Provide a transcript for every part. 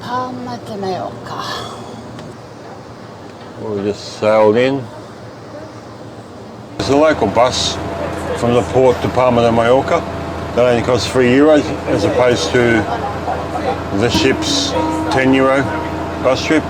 Palma de Mallorca. We just sailed in. It's a local bus from the port to Palma de Mallorca. That only costs €3 as opposed to the ship's €10 bus trip.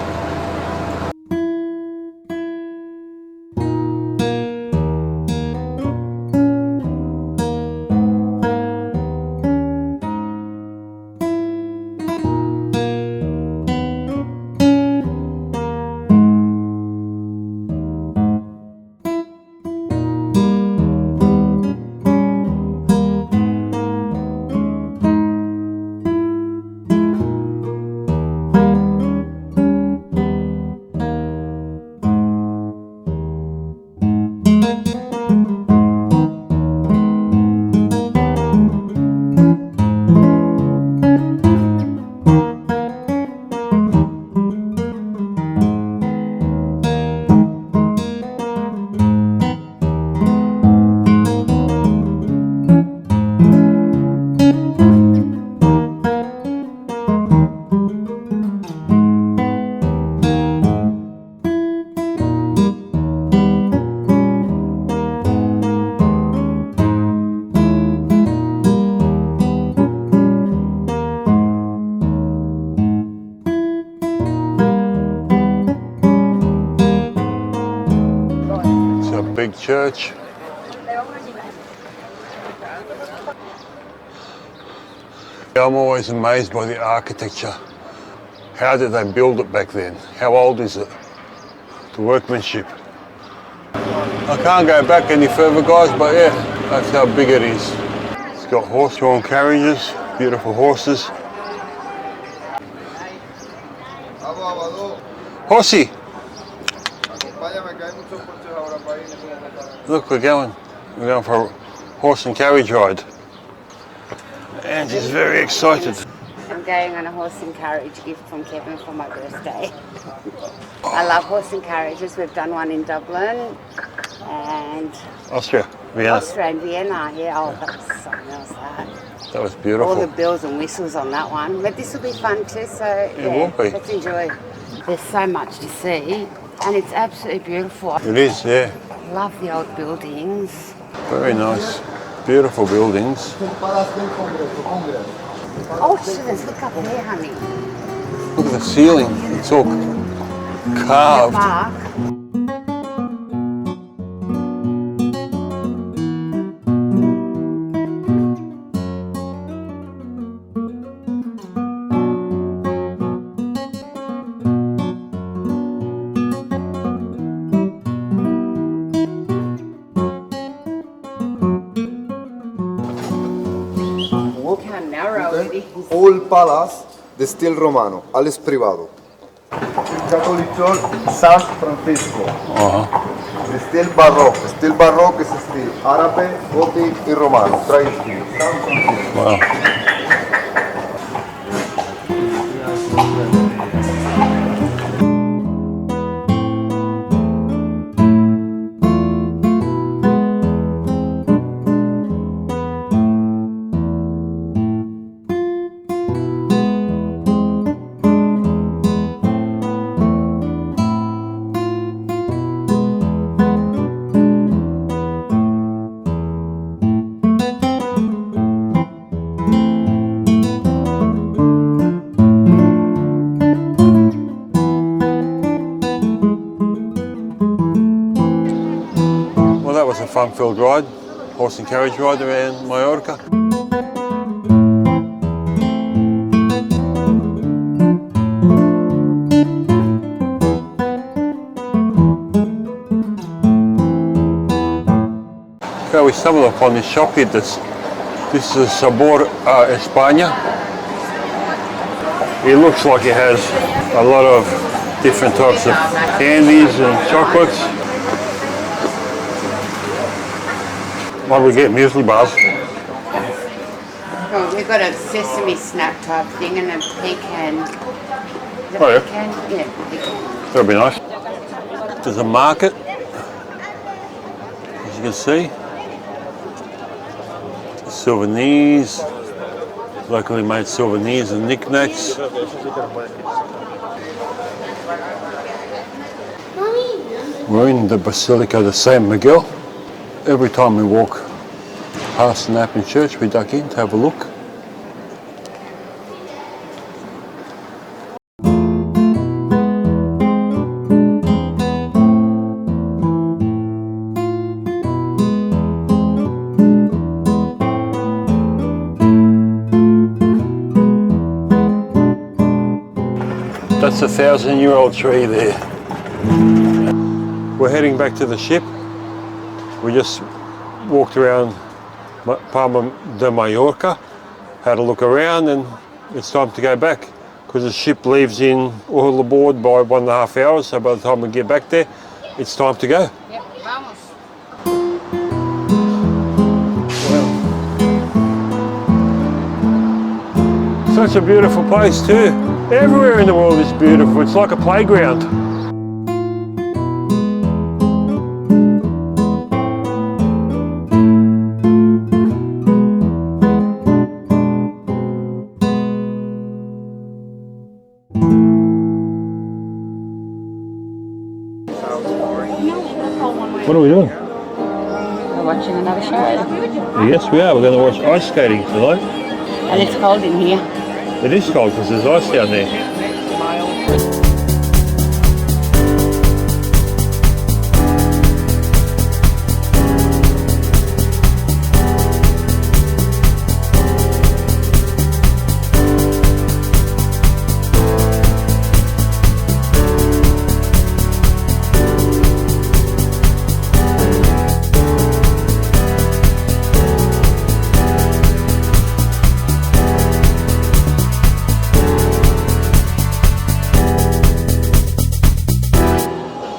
Big church. I'm always amazed by the architecture. How did they build it back then? How old is it? The workmanship. I can't go back any further, guys, but yeah, that's how big it is. It's got horse-drawn carriages, beautiful horses. Horsey! Look, we're going for a horse and carriage ride. And she's very excited. I'm going on a horse and carriage gift from Kevin for my birthday. I love horse and carriages. We've done one in Dublin and Austria, Vienna. Austria and Vienna, yeah. Oh, that was something else, that. That was beautiful. All the bells and whistles on that one. But this will be fun too, so It will be. Let's enjoy. There's so much to see and it's absolutely beautiful. It is, yeah. Love the old buildings. Very nice. Beautiful buildings. Oh, shivers, look up there, honey. Look at the ceiling. It's all carved. Bark. All palace de estilo romano, alles privado. Catholic Church, San Francisco. De estilo barroco. Estilo barroco es estilo árabe, gótico y romano. Trae estilo. San Francisco. Wow. That was a fun-filled ride, horse and carriage ride around Mallorca. Okay, we stumbled upon this shop here. This is Sabor España. It looks like it has a lot of different types of candies and chocolates. What do we get? Muesli bars? Oh, we've got a sesame snack type thing and a pecan. Oh yeah? Pecan? Yeah, pecan. That'll be nice. There's a market, as you can see. Souvenirs, locally made souvenirs and knickknacks. We're in the Basilica de San Miguel. Every time we walk past an open church, we duck in to have a look. That's a 1,000-year-old tree there. We're heading back to the ship. We just walked around Palma de Mallorca, had a look around, and it's time to go back because the ship leaves in all aboard by 1.5 hours, so by the time we get back there, it's time to go. Yep, vamos. Wow. Such a beautiful place too. Everywhere in the world is beautiful. It's like a playground. What are we doing? We're watching another show. Yes, we are. We're going to watch ice skating tonight. And it's cold in here. It is cold because there's ice down there.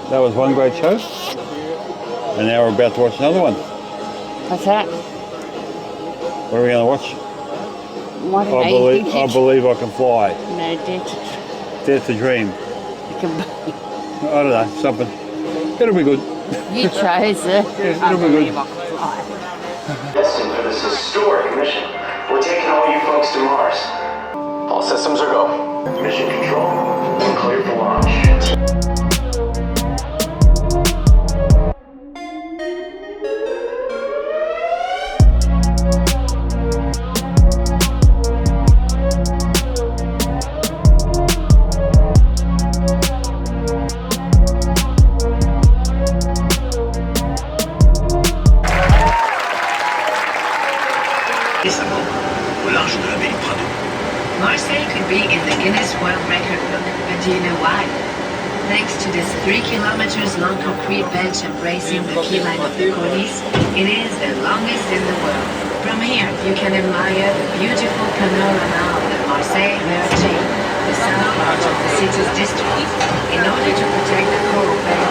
That was one great show, and now we're about to watch another one. What's that? What are we going to watch? What I believe I can fly. No, Dare Dare to dream. I don't know, something. It'll be good. You chose it. It'll be good. Destined for this historic mission. We're taking all you folks to Mars. All systems are go. Mission control, we're clear for launch. Marseille could be in the Guinness World Record book, but do you know why? Thanks to this 3 kilometers long concrete bench embracing the key line of the Corniche, it is the longest in the world. From here, you can admire the beautiful panorama of the Marseille River chain, the south part of the city's district. In order to protect the coral bed